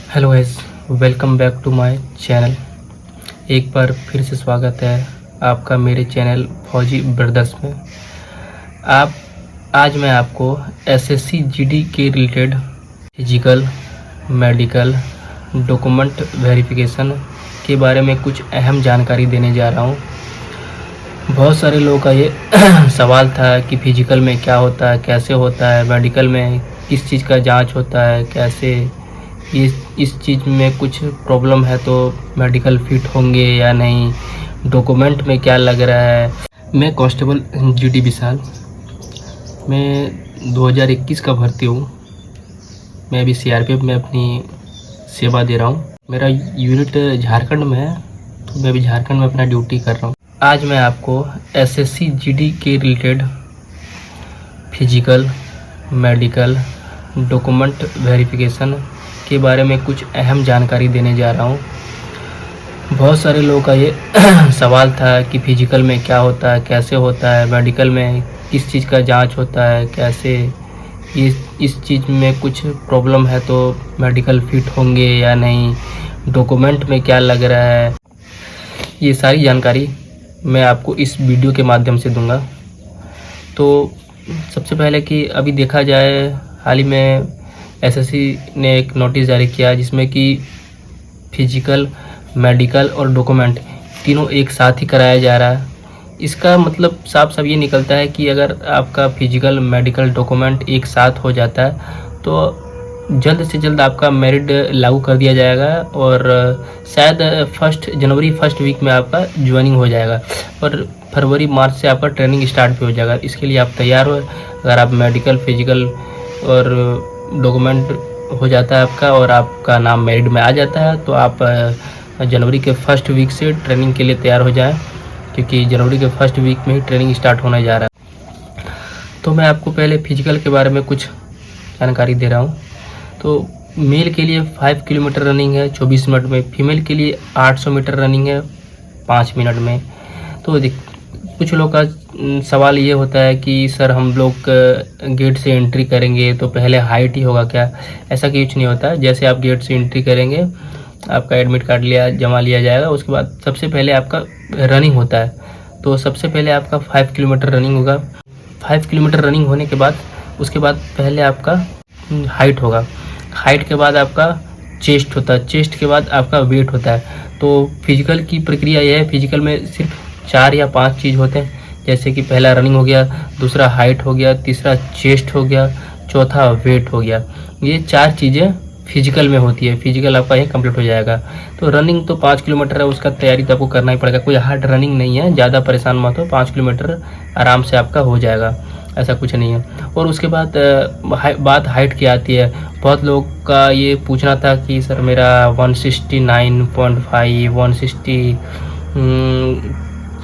Hello guys, welcome back to my channel. एक बार फिर से स्वागत है आपका मेरे चैनल फौजी ब्रदर्स में। आप आज मैं आपको एसएससी जीडी के related physical, medical, document verification के बारे में कुछ अहम जानकारी देने जा रहा हूँ। बहुत सारे लोगों का ये सवाल था कि फिजिकल में क्या होता है, कैसे होता है, मेडिकल में किस चीज़ का जांच होता है, कैसे इस चीज़ में कुछ प्रॉब्लम है तो मेडिकल फिट होंगे या नहीं, डॉक्यूमेंट में क्या लग रहा है। मैं कांस्टेबल जीडी विशाल, मैं 2021 का भर्ती हूँ। मैं अभी सीआरपीएफ में अपनी सेवा दे रहा हूँ। मेरा यूनिट झारखंड में है, तो मैं अभी झारखंड में अपना ड्यूटी कर रहा हूँ। आज मैं आपको एसएससी जीडी के related physical, medical, document verification के बारे में कुछ अहम जानकारी देने जा रहा हूँ। बहुत सारे लोगों का ये सवाल था कि फिजिकल में क्या होता है, कैसे होता है, मेडिकल में किस चीज़ का जांच होता है, कैसे इस चीज़ में कुछ प्रॉब्लम है तो मेडिकल फिट होंगे या नहीं, डॉक्यूमेंट में क्या लग रहा है। ये सारी जानकारी मैं आपको इस वीडियो के माध्यम से दूंगा। तो सबसे पहले कि अभी देखा जाए, हाल ही में एसएससी ने एक नोटिस जारी किया जिसमें कि फिजिकल, मेडिकल और डॉक्यूमेंट तीनों एक साथ ही कराया जा रहा है। इसका मतलब साफ साफ ये निकलता है कि अगर आपका फिजिकल, मेडिकल, डॉक्यूमेंट एक साथ हो जाता है तो जल्द से जल्द आपका मेरिट लागू कर दिया जाएगा और शायद 1 जनवरी फर्स्ट वीक में आपका ज्वाइनिंग हो जाएगा और फरवरी मार्च से आपका ट्रेनिंग स्टार्ट भी हो जाएगा। इसके लिए आप तैयार हो। अगर आप मेडिकल, फिजिकल और डॉक्यूमेंट हो जाता है आपका और आपका नाम मेरिट में आ जाता है तो आप जनवरी के फर्स्ट वीक से ट्रेनिंग के लिए तैयार हो जाएं, क्योंकि जनवरी के फर्स्ट वीक में ही ट्रेनिंग स्टार्ट होने जा रहा है। तो मैं आपको पहले फिजिकल के बारे में कुछ जानकारी दे रहा हूँ। तो मेल के लिए 5 किलोमीटर रनिंग है 24 मिनट में, फीमेल के लिए 800 मीटर रनिंग है 5 मिनट में। तो कुछ लोग का सवाल ये होता है कि सर हम लोग गेट से एंट्री करेंगे तो पहले हाइट ही होगा क्या? ऐसा कुछ नहीं होता। जैसे आप गेट से एंट्री करेंगे, आपका एडमिट कार्ड जमा लिया जाएगा, उसके बाद सबसे पहले आपका रनिंग होता है। तो सबसे पहले आपका 5 किलोमीटर रनिंग होगा। 5 किलोमीटर रनिंग होने के बाद उसके बाद पहले आपका हाइट होगा। हाइट के बाद आपका चेस्ट होता है। चेस्ट के बाद आपका वेट होता है। तो फिजिकल की प्रक्रिया यह है, फिजिकल में सिर्फ 4 या 5 चीज़ होते हैं। जैसे कि पहला रनिंग हो गया, दूसरा हाइट हो गया, तीसरा चेस्ट हो गया, चौथा वेट हो गया। ये 4 चीज़ें फिजिकल में होती है। फिजिकल आपका यही कंप्लीट हो जाएगा। तो रनिंग तो 5 किलोमीटर है, उसका तैयारी तो आपको करना ही पड़ेगा। कोई हार्ड रनिंग नहीं है, ज़्यादा परेशान मत हो, 5 किलोमीटर आराम से आपका हो जाएगा, ऐसा कुछ नहीं है। और उसके बाद बात हाइट की आती है। बहुत लोग का ये पूछना था कि सर मेरा 169.5,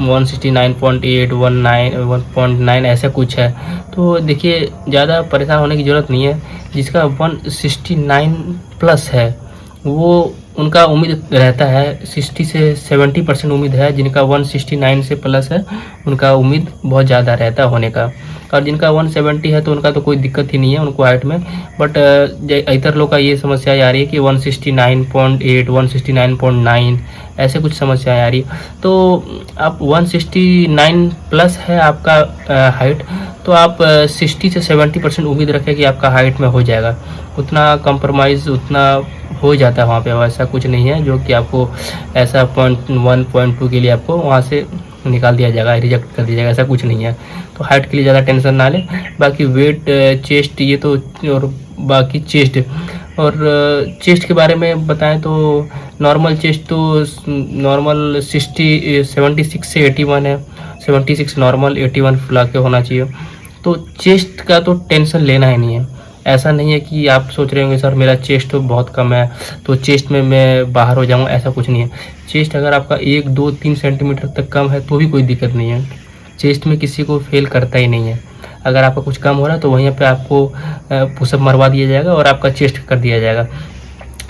169.8, 1.9 ऐसा कुछ है। तो देखिए, ज़्यादा परेशान होने की ज़रूरत नहीं है। जिसका 169 प्लस है वो उनका उम्मीद रहता है 60 से 70% उम्मीद है। जिनका 169 से प्लस है उनका उम्मीद बहुत ज़्यादा रहता है होने का। और जिनका 170 है तो उनका तो कोई दिक्कत ही नहीं है उनको हाइट में। बट इतर लोग का ये समस्या आ रही है कि 169.8, 169.9 ऐसे कुछ समस्याएं आ रही है। तो आप 169 प्लस है आपका हाइट, तो आप 60 से 70% उम्मीद रखें कि आपका हाइट में हो जाएगा। उतना कंप्रोमाइज़ उतना हो जाता है वहाँ पे। वैसा कुछ नहीं है जो कि आपको ऐसा 0.1, 0.2 के लिए आपको वहाँ से निकाल दिया जाएगा, रिजेक्ट कर दिया जाएगा, ऐसा कुछ नहीं है। तो हाइट के लिए ज़्यादा टेंशन ना लें। बाकी वेट, चेस्ट, ये तो, और बाकी चेस्ट चेस्ट के बारे में बताएं तो नॉर्मल चेस्ट तो नॉर्मल 76 से 81 है। 76 नॉर्मल, 81 फुला के होना चाहिए। तो चेस्ट का तो टेंशन लेना ही नहीं है। ऐसा नहीं है कि आप सोच रहे होंगे सर मेरा चेस्ट तो बहुत कम है तो चेस्ट में मैं बाहर हो जाऊँगा, ऐसा कुछ नहीं है। चेस्ट अगर आपका 1, 2, 3 सेंटीमीटर तक कम है तो भी कोई दिक्कत नहीं है। चेस्ट में किसी को फेल करता ही नहीं है। अगर आपका कुछ कम हो रहा है तो वहीं पे आपको पुशअप मरवा दिया जाएगा और आपका चेस्ट कर दिया जाएगा।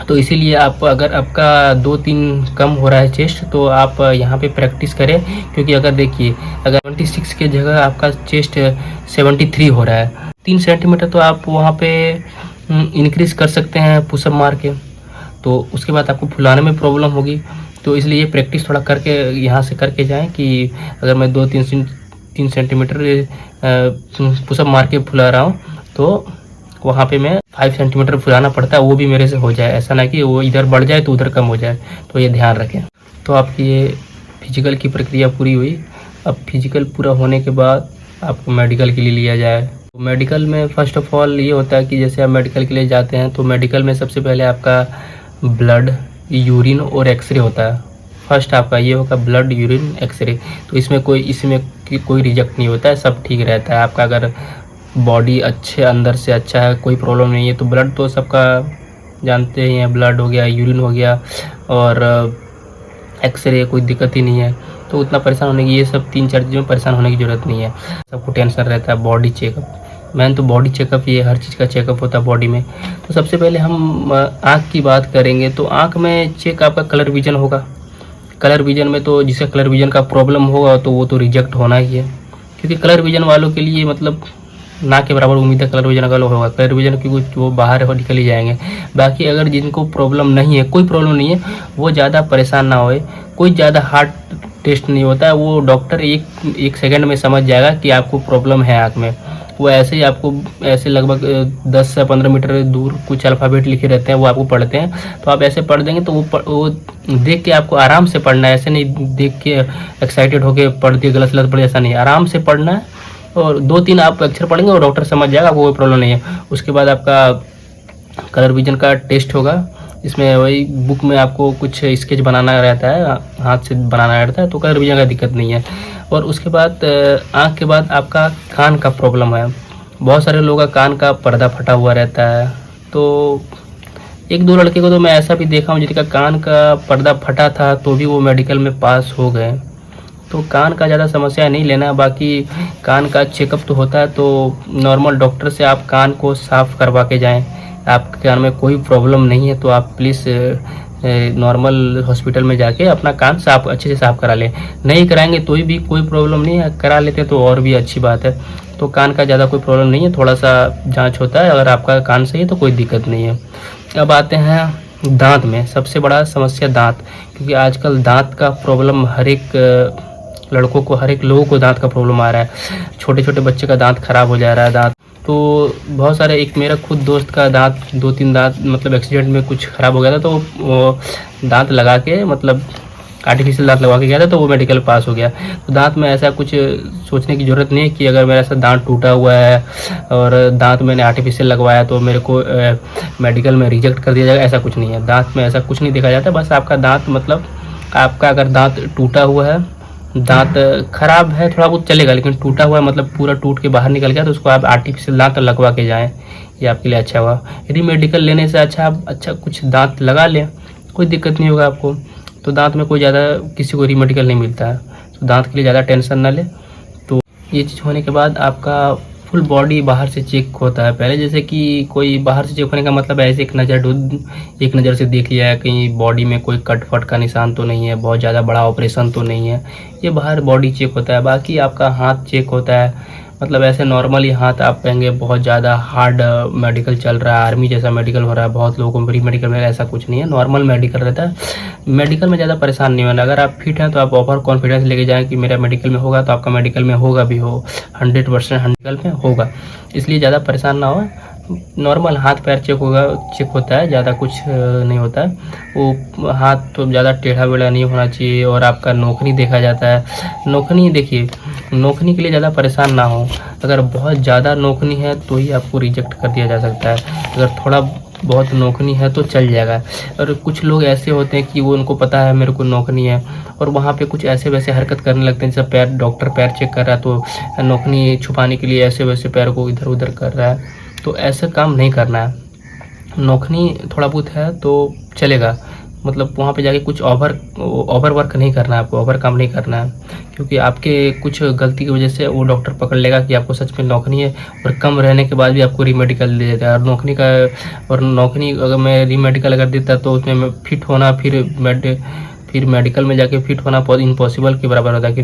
तो इसीलिए आप, अगर आपका 2-3 कम हो रहा है चेस्ट, तो आप यहाँ पे प्रैक्टिस करें। क्योंकि अगर देखिए, अगर 26 के जगह आपका चेस्ट 73 हो रहा है, 3 सेंटीमीटर तो आप वहाँ पे इंक्रीज़ कर सकते हैं पुशअप मार के। तो उसके बाद आपको फुलाने में प्रॉब्लम होगी। तो इसलिए ये प्रैक्टिस थोड़ा करके यहाँ से करके जाएँ कि अगर मैं 2-3 सेंटीमीटर पुशअप मार के फुला रहा हूँ तो वहाँ पे मैं 5 सेंटीमीटर फुलाना पड़ता है, वो भी मेरे से हो जाए। ऐसा ना कि वो इधर बढ़ जाए तो उधर कम हो जाए, तो ये ध्यान रखें। तो आपकी ये फिजिकल की प्रक्रिया पूरी हुई। अब फिजिकल पूरा होने के बाद आपको मेडिकल के लिए लिया जाए। तो मेडिकल में फ़र्स्ट ऑफ ऑल ये होता है कि जैसे आप मेडिकल के लिए जाते हैं तो मेडिकल में सबसे पहले आपका ब्लड, यूरिन और एक्सरे होता है। फर्स्ट आपका ये होगा ब्लड, यूरिन, एक्सरे। तो इसमें कोई रिजेक्ट नहीं होता है, सब ठीक रहता है आपका। अगर बॉडी अच्छे अंदर से अच्छा है, कोई प्रॉब्लम नहीं है, तो ब्लड तो सबका जानते ही हैं, ब्लड हो गया, यूरिन हो गया और एक्सरे, कोई दिक्कत ही नहीं है। तो उतना परेशान होने की, ये सब 3-4 चीज़ों में परेशान होने की ज़रूरत नहीं है। सबको टेंशन रहता है बॉडी चेकअप। मैंने तो बॉडी चेकअप, ये हर चीज़ का चेकअप होता है बॉडी में। तो सबसे पहले हम आँख की बात करेंगे। तो आँख में चेक आपका कलर विजन होगा। कलर विजन में तो जिसे कलर विजन का प्रॉब्लम होगा तो वो तो रिजेक्ट होना ही है, क्योंकि कलर विजन वालों के लिए मतलब ना के बराबर उम्मीद है कलर विजन वालों होगा। कलर विजन क्योंकि वो बाहर हो निकल ही जाएंगे। बाकी अगर जिनको प्रॉब्लम नहीं है, कोई प्रॉब्लम नहीं है, वो ज़्यादा परेशान ना होए। कोई ज़्यादा हार्ड टेस्ट नहीं होता है, वो डॉक्टर एक सेकंड में समझ जाएगा कि आपको प्रॉब्लम है आँख में। वो ऐसे ही आपको ऐसे लगभग 10 से 15 मीटर दूर कुछ अल्फ़ाबेट लिखे रहते हैं, वो आपको पढ़ते हैं। तो आप ऐसे पढ़ देंगे तो वो देख के आपको आराम से पढ़ना है। ऐसे नहीं देख के एक्साइटेड होके पढ़ दिए, गलत गलत पढ़, ऐसा नहीं, आराम से पढ़ना है। और 2-3 आप अक्षर पढ़ेंगे और डॉक्टर समझ जाएगा, आपको कोई प्रॉब्लम नहीं है। उसके बाद आपका कलर विजन का टेस्ट होगा। इसमें वही बुक में आपको कुछ स्केच बनाना रहता है, हाथ से बनाना रहता है, तो कलर विजन का दिक्कत नहीं है। और उसके बाद आँख के बाद आपका कान का प्रॉब्लम है। बहुत सारे लोगों का कान का पर्दा फटा हुआ रहता है। तो 1-2 लड़के को तो मैं ऐसा भी देखा हूँ जिनका कान का पर्दा फटा था तो भी वो मेडिकल में पास हो गए। तो कान का ज़्यादा समस्या नहीं लेना। बाकी कान का चेकअप तो होता है, तो नॉर्मल डॉक्टर से आप कान को साफ़ करवा के जाएँ। आपके कान में कोई प्रॉब्लम नहीं है तो आप प्लीज़ नॉर्मल हॉस्पिटल में जाके अपना कान अच्छे से साफ़ करा लें। नहीं कराएंगे तो भी कोई प्रॉब्लम नहीं है, करा लेते तो और भी अच्छी बात है। तो कान का ज़्यादा कोई प्रॉब्लम नहीं है, थोड़ा सा जांच होता है। अगर आपका कान सही है तो कोई दिक्कत नहीं है। अब आते हैं दांत में। सबसे बड़ा समस्या दांत, क्योंकि आजकल दांत का प्रॉब्लम हर एक लड़कों को, हर एक लोगों को दांत का प्रॉब्लम आ रहा है। छोटे छोटे बच्चे का दांत खराब हो जा रहा है दांत। तो बहुत सारे, एक मेरा खुद दोस्त का दांत 2-3 दांत मतलब एक्सीडेंट में कुछ ख़राब हो गया था, तो वो दांत लगा के मतलब आर्टिफिशियल दांत लगा के गया था, तो वो मेडिकल पास हो गया। तो दांत में ऐसा कुछ सोचने की ज़रूरत नहीं है कि अगर मेरा ऐसा दांत टूटा हुआ है और दांत मैंने आर्टिफिशियल लगवाया तो मेरे को मेडिकल में रिजेक्ट कर दिया जाएगा, ऐसा कुछ नहीं है। दांत में ऐसा कुछ नहीं देखा जाता। बस आपका दांत मतलब आपका अगर दांत टूटा हुआ है, दांत खराब है, थोड़ा बहुत चलेगा, लेकिन टूटा हुआ है मतलब पूरा टूट के बाहर निकल गया, तो उसको आप आर्टिफिशियल दांत लगवा के जाएं, ये आपके लिए अच्छा हुआ। यदि मेडिकल लेने से अच्छा आप कुछ दांत लगा लें, कोई दिक्कत नहीं होगा आपको। तो दांत में कोई ज़्यादा किसी को रीमेडिकल नहीं मिलता है, तो दांत के लिए ज़्यादा टेंशन ना ले। तो ये चीज़ होने के बाद आपका फुल बॉडी बाहर से चेक होता है। पहले जैसे कि कोई बाहर से चेक होने का मतलब ऐसे एक नज़र से देख लिया है, कहीं बॉडी में कोई कट फट का निशान तो नहीं है, बहुत ज़्यादा बड़ा ऑपरेशन तो नहीं है, ये बाहर बॉडी चेक होता है। बाकी आपका हाथ चेक होता है, मतलब ऐसे नॉर्मली हाथ आप कहेंगे बहुत ज़्यादा हार्ड मेडिकल चल रहा है, आर्मी जैसा मेडिकल हो रहा है, बहुत लोगों को प्री मेडिकल में, ऐसा कुछ नहीं है, नॉर्मल मेडिकल रहता है। मेडिकल में ज़्यादा परेशान नहीं होना। अगर आप फिट हैं तो आप ओवर कॉन्फिडेंस लेके जाएँ कि मेरा मेडिकल में होगा, तो आपका मेडिकल में होगा भी, हो 100% मेडिकल में होगा। इसलिए ज़्यादा परेशान ना हो। नॉर्मल हाथ पैर चेक होता है, ज़्यादा कुछ नहीं होता है। वो हाथ तो ज़्यादा टेढ़ा बेढ़ा नहीं होना चाहिए। और आपका नोखनी देखा जाता है। नोखनी देखिए, नोखनी के लिए ज़्यादा परेशान ना हो। अगर बहुत ज़्यादा नोखनी है तो ही आपको रिजेक्ट कर दिया जा सकता है, अगर थोड़ा बहुत नोखनी है तो चल जाएगा। और कुछ लोग ऐसे होते हैं कि वो उनको पता है मेरे को नोखनी है, और वहाँ पे कुछ ऐसे वैसे हरकत करने लगते हैं, जैसे डॉक्टर पैर चेक कर रहा है तो नोखनी छुपाने के लिए ऐसे वैसे पैर को इधर उधर कर रहा है, तो ऐसा काम नहीं करना है। नोखनी थोड़ा बहुत है तो चलेगा, मतलब वहाँ पे जाके कुछ ओवर वर्क नहीं करना है, आपको ओवर काम नहीं करना है, क्योंकि आपके कुछ गलती की वजह से वो डॉक्टर पकड़ लेगा कि आपको सच में नोखनी है, और कम रहने के बाद भी आपको रीमेडिकल दे देता है। और नोखनी अगर मैं रीमेडिकल अगर देता तो उसमें फिट होना, फिर मेडिकल में जाके फिट होना बहुत इम्पॉसिबल के बराबर होता है, कि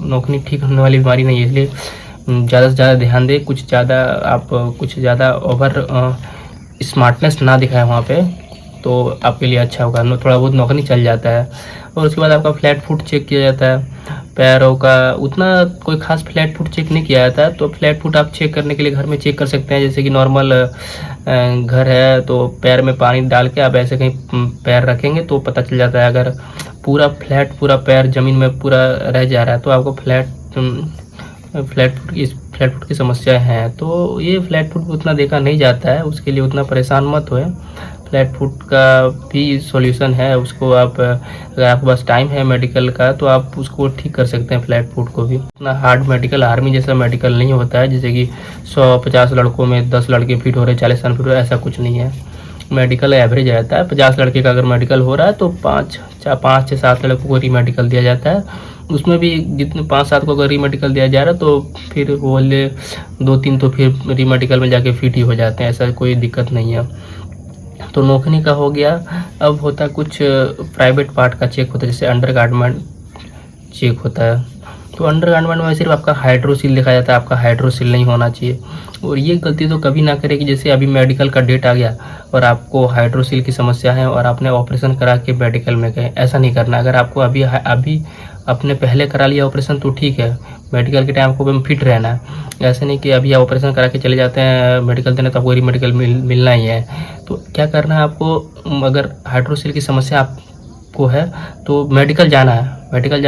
नोखनी ठीक होने वाली बीमारी नहीं है। इसलिए ज़्यादा से ज़्यादा ध्यान दें, कुछ ज़्यादा ओवर स्मार्टनेस ना दिखाएं वहाँ पे, तो आपके लिए अच्छा होगा, थोड़ा बहुत नौकरी चल जाता है। और उसके बाद आपका फ्लैट फुट चेक किया जाता है। पैरों का उतना कोई खास फ्लैट फुट चेक नहीं किया जाता है, तो फ्लैट फुट आप चेक करने के लिए घर में चेक कर सकते हैं। जैसे कि नॉर्मल घर है तो पैर में पानी डाल के आप ऐसे कहीं पैर रखेंगे तो पता चल जाता है। अगर पूरा पैर ज़मीन में पूरा रह जा रहा है तो आपको फ्लैट फुट की समस्या है। तो ये फ्लैट फुट उतना देखा नहीं जाता है, उसके लिए उतना परेशान मत होए। फ्लैट फुट का भी सॉल्यूशन है, उसको आप अगर आपके पास टाइम है मेडिकल का तो आप उसको ठीक कर सकते हैं। फ्लैट फुट को भी इतना हार्ड मेडिकल आर्मी जैसा मेडिकल नहीं होता है, जैसे कि 150 लड़कों में 10 लड़के फिट हो रहे, 40 फिट हो रहे, ऐसा कुछ नहीं है। मेडिकल एवरेज रहता है। 50 लड़के का अगर मेडिकल हो रहा है तो 5 से 7 लड़कों को रीमेडिकल दिया जाता है। उसमें भी जितने 5-7 को अगर रीमेडिकल दिया जा रहा है तो फिर वो 2-3 तो फिर रीमेडिकल में जाके फिट ही हो जाते हैं, ऐसा कोई दिक्कत नहीं है। तो नौकरी का हो गया। अब होता है कुछ प्राइवेट पार्ट का चेक होता है, जैसे अंडरगारमेंट चेक होता है। तो अंडरगारमेंट में सिर्फ आपका हाइड्रोसील लिखा जाता है, आपका हाइड्रोसील नहीं होना चाहिए। और ये गलती तो कभी ना करें कि जैसे अभी मेडिकल का डेट आ गया और आपको हाइड्रोसील की समस्या है और आपने ऑपरेशन करा के मेडिकल में गए, ऐसा नहीं करना। अगर आपको अभी आपने पहले करा लिया ऑपरेशन तो ठीक है, मेडिकल के टाइम आपको फिट रहना है। ऐसे नहीं कि अभी आप ऑपरेशन करा के चले जाते हैं मेडिकल देने तो आपको रीमेडिकल मिलना ही है। तो क्या करना है आपको, अगर हाइड्रोसील की समस्या आपको है तो मेडिकल जाना है,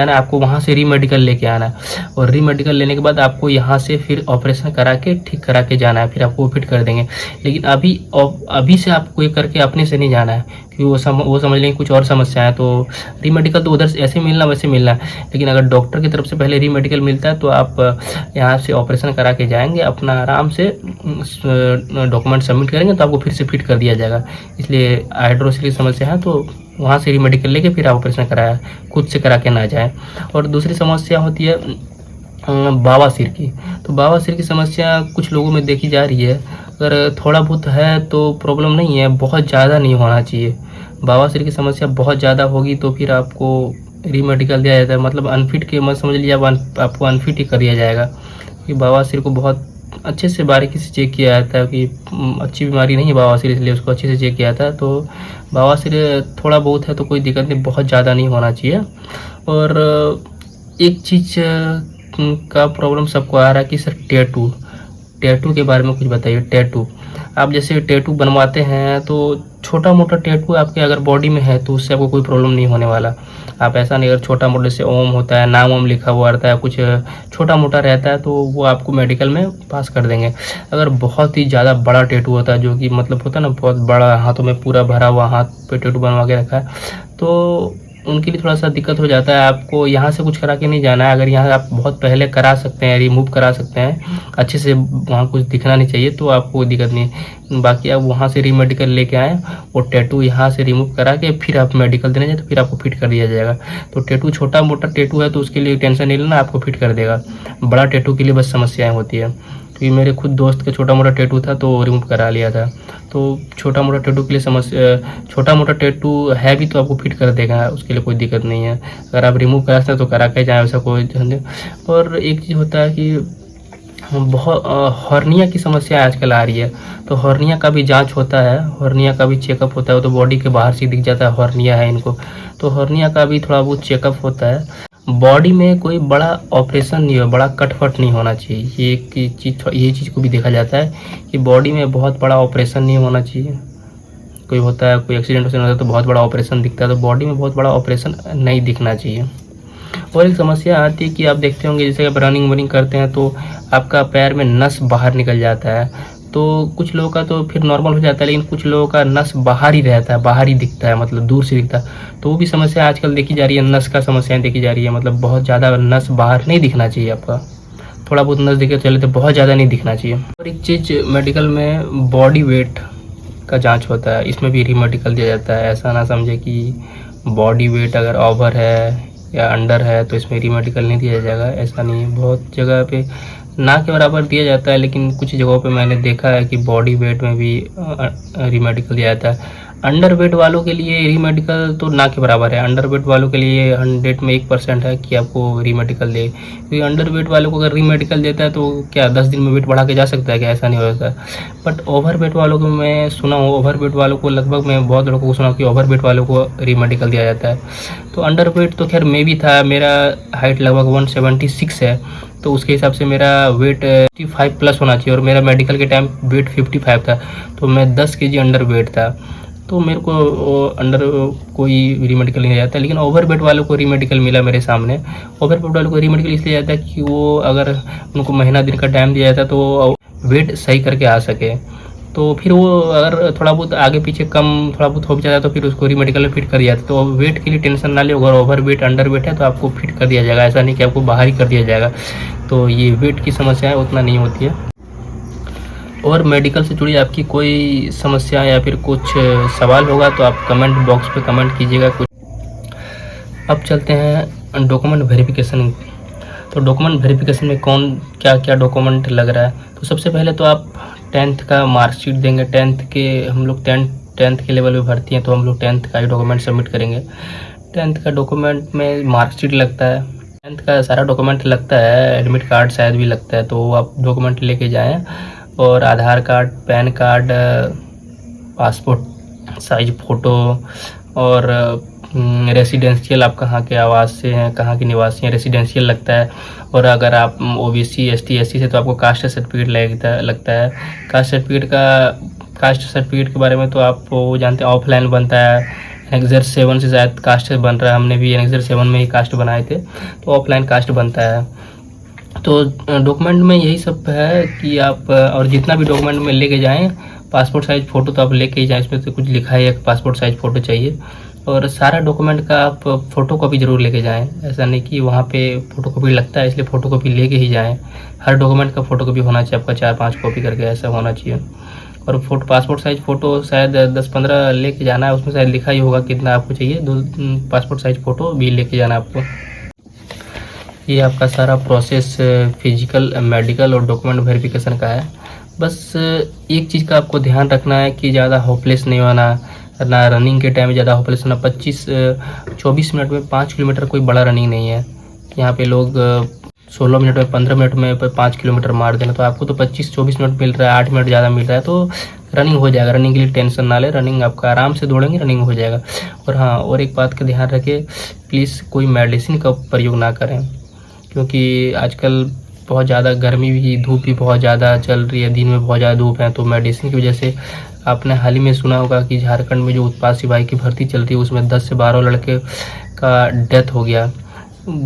आपको वहाँ से रीमेडिकल लेके आना है। और रीमेडिकल लेने के बाद आपको यहाँ से फिर ऑपरेशन करा के ठीक करा के जाना है, फिर आपको फिट कर देंगे। लेकिन अभी से आपको ये करके अपने से नहीं जाना है, क्योंकि वो समझ लेंगे कुछ और समस्या है। तो रीमेडिकल तो उधर से ऐसे मिलना वैसे मिलना है, लेकिन अगर डॉक्टर की तरफ से पहले रीमेडिकल मिलता है तो आप यहाँ से ऑपरेशन करा के जाएंगे, अपना आराम से डॉक्यूमेंट सबमिट करेंगे तो आपको फिर से फिट कर दिया जाएगा। इसलिए हाइड्रोसील की समस्या है तो वहाँ से रीमेडिकल लेके फिर आप ऑपरेशन कराया, खुद से करा के ना जाए। और दूसरी समस्या होती है बवासीर की। तो बवासीर की समस्या कुछ लोगों में देखी जा रही है। अगर थोड़ा बहुत है तो प्रॉब्लम नहीं है, बहुत ज़्यादा नहीं होना चाहिए। बवासीर की समस्या बहुत ज़्यादा होगी तो फिर आपको रीमेडिकल दिया जाता है, मतलब अनफिट के मत समझ लीजिए, आपको अनफिट ही कर दिया जाएगा। क्योंकि बवासीर को बहुत अच्छे से बारीकी से चेक किया जाता है कि अच्छी बीमारी नहीं है बवासीर, इसलिए उसको अच्छे से चेक किया जाता है। तो बवासीर थोड़ा बहुत है तो कोई दिक्कत नहीं, बहुत ज़्यादा नहीं होना चाहिए। और एक चीज़ का प्रॉब्लम सबको आ रहा है कि सर टैटू के बारे में कुछ बताइए। टैटू आप जैसे टैटू बनवाते हैं तो छोटा मोटा टैटू आपके अगर बॉडी में है तो उससे आपको कोई प्रॉब्लम नहीं होने वाला। आप ऐसा नहीं, अगर छोटा मोटा जैसे ओम होता है, नाम ओम लिखा हुआ रहता है, कुछ छोटा मोटा रहता है तो वो आपको मेडिकल में पास कर देंगे। अगर बहुत ही ज़्यादा बड़ा टैटू होता है, जो कि मतलब होता है ना बहुत बड़ा, हाथों में पूरा भरा हुआ हाथ पे टैटू बनवा के रखा है, तो उनके लिए थोड़ा सा दिक्कत हो जाता है। आपको यहाँ से कुछ करा के नहीं जाना है। अगर यहाँ आप बहुत पहले करा सकते हैं, रिमूव करा सकते हैं अच्छे से, वहाँ कुछ दिखना नहीं चाहिए तो आपको कोई दिक्कत नहीं। बाकी आप वहाँ से रीमेडिकल लेके आएँ और टैटू यहाँ से रिमूव करा के फिर आप मेडिकल देने जाए तो फिर आपको फिट कर दिया जाएगा। तो टैटू छोटा मोटा टैटू है तो उसके लिए टेंशन नहीं लेना, आपको फिट कर देगा। बड़ा टैटू के लिए बस समस्याएँ होती है। क्योंकि मेरे खुद दोस्त का छोटा मोटा टैटू था तो रिमूव करा लिया था। तो छोटा मोटा टैटू के लिए छोटा मोटा टैटू है भी तो आपको फिट कर देगा, उसके लिए कोई दिक्कत नहीं है। अगर आप रिमूव करा सकते हैं तो करा के जाए, वैसा कोई नहीं। और एक चीज़ होता है कि बहुत हर्निया की समस्या आजकल आ रही है, तो हर्निया का भी जांच होता है, हर्निया का भी चेकअप होता है। तो बॉडी के बाहर से दिख जाता है हर्निया है इनको, तो हर्निया का भी थोड़ा बहुत चेकअप होता है। बॉडी में कोई बड़ा ऑपरेशन नहीं हो, बड़ा कटफट नहीं होना चाहिए। ये चीज़ को भी देखा जाता है कि बॉडी में बहुत बड़ा ऑपरेशन नहीं होना चाहिए। कोई होता है, कोई एक्सीडेंट होता है तो बहुत बड़ा ऑपरेशन दिखता है, तो बॉडी में बहुत बड़ा ऑपरेशन नहीं दिखना चाहिए। और एक समस्या आती है कि आप देखते होंगे जैसे आप रनिंग करते हैं तो आपका पैर में नस बाहर निकल जाता है। तो कुछ लोगों का तो फिर नॉर्मल हो जाता है, लेकिन कुछ लोगों का नस बाहर ही रहता है, बाहर ही दिखता है, मतलब दूर से दिखता है। तो वो भी समस्या आजकल देखी जा रही है, नस का समस्याएं देखी जा रही है। मतलब बहुत ज़्यादा नस बाहर नहीं दिखना चाहिए आपका, थोड़ा बहुत नस दिखे चले तो बहुत ज़्यादा नहीं दिखना चाहिए। और एक चीज़ मेडिकल में बॉडी वेट का जाँच होता है, इसमें भी रीमेडिकल दिया जाता है। ऐसा ना समझे कि बॉडी वेट अगर ओवर है या अंडर है तो इसमें रीमेडिकल नहीं दिया जाएगा, ऐसा नहीं है। बहुत जगह पे ना के बराबर दिया जाता है, लेकिन कुछ जगहों पे मैंने देखा है कि बॉडी वेट में भी रीमेडिकल दिया जाता है। अंडर वेट वालों के लिए री मेडिकल तो ना के बराबर है। अंडर वेट वालों के लिए 100 में 1% है कि आपको री मेडिकल दे, क्योंकि अंडर वेट वालों को अगर री मेडिकल देता है तो क्या 10 दिन में वेट बढ़ा के जा सकता है क्या? ऐसा नहीं हो सकता। बट ओवर वेट वालों को मैं सुना हूँ, ओवर वेट वालों को लगभग मैं बहुत लोगों को सुना हूँ कि ओवर वेट वालों को री मेडिकल दिया जाता है। तो अंडर वेट तो खैर मैं भी था, मेरा हाइट लगभग 176 है, तो उसके हिसाब से मेरा वेट 55 प्लस होना चाहिए, और मेरा मेडिकल के टाइम वेट 55 था, तो मैं 10 kg अंडर वेट था। तो मेरे को अंडर कोई री मेडिकल नहीं जाता, लेकिन ओवर वेट वालों को री मेडिकल मिला मेरे सामने। ओवर वेट वालों को री मेडिकल इसलिए जाता है कि वो अगर उनको महीना दिन का टाइम दिया जाता है तो वेट सही करके आ सके। तो फिर वो अगर थोड़ा बहुत आगे पीछे कम थोड़ा बहुत हो भी जाता है तो फिर उसको री मेडिकल में फिट कर दिया जाता है। तो वेट के लिए टेंशन ना ले, अगर ओवर वेट अंडर वेट है तो आपको फिट कर दिया जाएगा, ऐसा नहीं कि आपको बाहर ही कर दिया जाएगा। तो ये वेट की समस्या है उतना नहीं होती है। और मेडिकल से जुड़ी आपकी कोई समस्या या फिर कुछ सवाल होगा तो आप कमेंट बॉक्स पे कमेंट कीजिएगा कुछ। अब चलते हैं डॉक्यूमेंट वेरिफिकेशन। तो डॉक्यूमेंट वेरिफिकेशन में कौन क्या क्या डॉक्यूमेंट लग रहा है, तो सबसे पहले तो आप 10th का मार्कशीट देंगे। 10th के हम लोग 10th के लेवल में भर्ती हैं तो हम लोग 10th का ही डॉक्यूमेंट सबमिट करेंगे। 10th का डॉक्यूमेंट में मार्कशीट लगता है, 10th का सारा डॉक्यूमेंट लगता है, एडमिट कार्ड शायद भी लगता है, तो आप डॉक्यूमेंट लेके जाएँ। और Aadhaar card, PAN card, passport size photo, और रेसिडेंशियल आप कहाँ के आवास से हैं, कहाँ के निवासी हैं, रेसिडेंशियल लगता है। और अगर आप OBC ST SC से तो आपको कास्ट सर्टिफिकेट लगता है। कास्ट सर्टिफिकेट के बारे में तो आप वो जानते हैं, ऑफलाइन बनता है। एनेक्सर 7 से शायद कास्ट बन रहा है, हमने भी एनेक्सर 7 में ही कास्ट बनाए थे, तो ऑफलाइन कास्ट बनता है। तो डॉक्यूमेंट में यही सब है कि आप और जितना भी डॉक्यूमेंट में लेके जाएं, पासपोर्ट साइज़ फ़ोटो तो आप लेके ही जाएं, इसमें तो कुछ लिखा है कि पासपोर्ट साइज़ फ़ोटो चाहिए। और सारा डॉक्यूमेंट का आप फ़ोटो कॉपी ज़रूर लेके जाएं, ऐसा नहीं कि वहाँ पे फ़ोटो कॉपी लगता है इसलिए फ़ोटो कॉपी लेके ही जाएं। हर डॉक्यूमेंट का फ़ोटो कॉपी होना चाहिए आपका, 4-5 कॉपी करके ऐसा होना चाहिए। और पासपोर्ट साइज़ फ़ोटो शायद 10-15 लेके जाना है, उसमें शायद लिखा ही होगा कितना आपको चाहिए। 2 पासपोर्ट साइज़ फ़ोटो भी लेके जाना है आपको। ये आपका सारा प्रोसेस फिजिकल, मेडिकल और डॉक्यूमेंट वेरिफिकेशन का है। बस एक चीज़ का आपको ध्यान रखना है कि ज़्यादा होपलेस नहीं होना, ना रनिंग के टाइम में ज़्यादा होपलेस होना। 24 मिनट में 5 किलोमीटर कोई बड़ा रनिंग नहीं है। यहाँ पे लोग 16 मिनट में 15 मिनट में 5 किलोमीटर मार देना, तो आपको तो 25-24 मिनट मिल रहा है, 8 मिनट ज़्यादा मिल रहा है, तो रनिंग हो जाएगा। रनिंग के लिए टेंशन ना ले, रनिंग आपका आराम से दौड़ेंगे, रनिंग हो जाएगा। और हाँ, और एक बात का ध्यान रखें, प्लीज़ कोई मेडिसिन का प्रयोग ना करें, क्योंकि आजकल बहुत ज़्यादा गर्मी भी, धूप भी बहुत ज़्यादा चल रही है, दिन में बहुत ज़्यादा धूप है, तो मेडिसिन की वजह से आपने हाल ही में सुना होगा कि झारखंड में जो उत्पाद सिपाही की भर्ती चल रही है उसमें 10 से 12 लड़के का डेथ हो गया।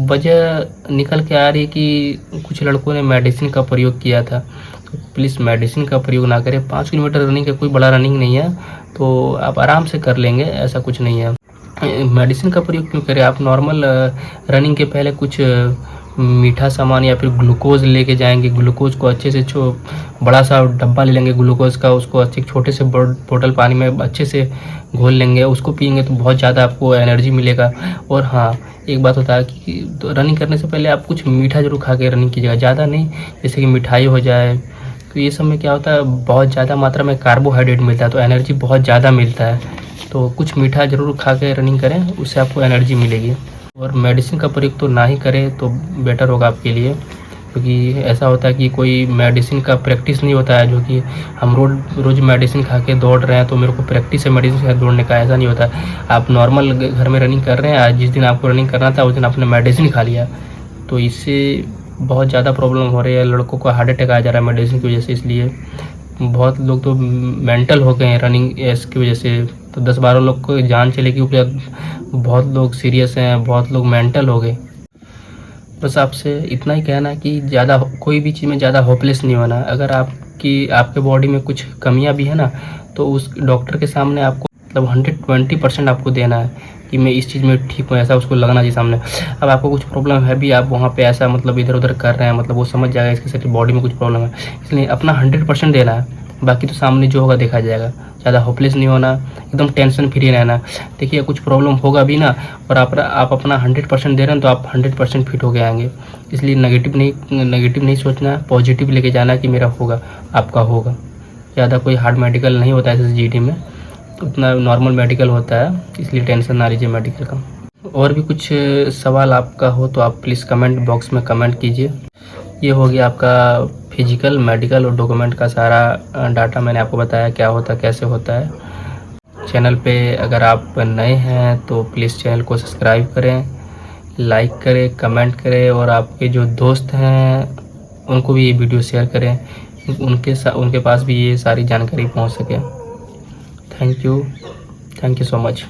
वजह निकल के आ रही है कि कुछ लड़कों ने मेडिसिन का प्रयोग किया था। तो प्लीज़ मेडिसिन का प्रयोग ना करें। 5 किलोमीटर रनिंग का कोई बड़ा रनिंग नहीं है, तो आप आराम से कर लेंगे, ऐसा कुछ नहीं है। मेडिसिन का प्रयोग क्यों करें? आप नॉर्मल रनिंग के पहले कुछ मीठा सामान या फिर ग्लूकोज लेके जाएंगे। ग्लूकोज को अच्छे से बड़ा सा डब्बा ले लेंगे ग्लूकोज का, उसको अच्छे छोटे से बोतल पानी में अच्छे से घोल लेंगे, उसको पियेंगे तो बहुत ज़्यादा आपको एनर्जी मिलेगा। और हाँ, एक बात होता है कि तो रनिंग करने से पहले आप कुछ मीठा जरूर खा के रनिंग कीजिएगा, ज़्यादा नहीं, जैसे कि मिठाई हो जाए। तो ये सब में क्या होता है, बहुत ज़्यादा मात्रा में कार्बोहाइड्रेट मिलता है, तो एनर्जी बहुत ज़्यादा मिलता है। तो कुछ मीठा ज़रूर खा के रनिंग करें, उससे आपको एनर्जी मिलेगी। और मेडिसिन का प्रयोग तो ना ही करें तो बेटर होगा आपके लिए, क्योंकि ऐसा होता है कि कोई मेडिसिन का प्रैक्टिस नहीं होता है, जो कि हम रोज़ मेडिसिन खा के दौड़ रहे हैं तो मेरे को प्रैक्टिस है मेडिसिन के साथ दौड़ने का, ऐसा नहीं होता। आप नॉर्मल घर में रनिंग कर रहे हैं, आज जिस दिन आपको रनिंग करना था उस दिन आपने मेडिसिन खा लिया, तो इससे बहुत ज़्यादा प्रॉब्लम हो रही है। लड़कों को हार्ट अटैक आ जा रहा है मेडिसिन की वजह से, इसलिए बहुत लोग तो मेंटल हो गए हैं रनिंग इसकी वजह से। तो 10-12 लोग को जान चलेगी, बहुत लोग सीरियस हैं, बहुत लोग मेंटल हो गए। बस आपसे इतना ही कहना है कि ज़्यादा कोई भी चीज़ में ज़्यादा होपलेस नहीं होना। अगर आपके बॉडी में कुछ कमियां भी है ना, तो उस डॉक्टर के सामने आपको मतलब 120% आपको देना है कि मैं इस चीज़ में ठीक हूँ, ऐसा उसको लगना चाहिए सामने। अब आपको कुछ प्रॉब्लम है भी, आप वहाँ पे ऐसा मतलब इधर उधर कर रहे हैं, मतलब वो समझ जाएगा इसके साथ बॉडी में कुछ प्रॉब्लम है, इसलिए अपना 100% देना है। बाकी तो सामने जो होगा देखा जाएगा। ज़्यादा होपलेस नहीं होना, एकदम टेंशन फ्री रहना। देखिए कुछ प्रॉब्लम होगा भी ना, और आप अपना 100% दे रहे हैं तो आप 100% फिट हो के आएंगे। इसलिए नेगेटिव नहीं सोचना है, पॉजिटिव लेके जाना है कि मेरा होगा, आपका होगा। ज़्यादा कोई हार्ड मेडिकल नहीं होता है SSGD में, उतना नॉर्मल मेडिकल होता है, इसलिए टेंशन ना लीजिए मेडिकल का। और भी कुछ सवाल आपका हो तो आप प्लीज़ कमेंट बॉक्स में कमेंट कीजिए। ये हो गया आपका फिजिकल, मेडिकल और डॉक्यूमेंट का सारा डाटा मैंने आपको बताया क्या होता है, कैसे होता है। चैनल पे अगर आप नए हैं तो प्लीज़ चैनल को सब्सक्राइब करें, लाइक करें, कमेंट करें और आपके जो दोस्त हैं उनको भी ये वीडियो शेयर करें, उनके पास भी ये सारी जानकारी पहुंच सके। Thank you so much.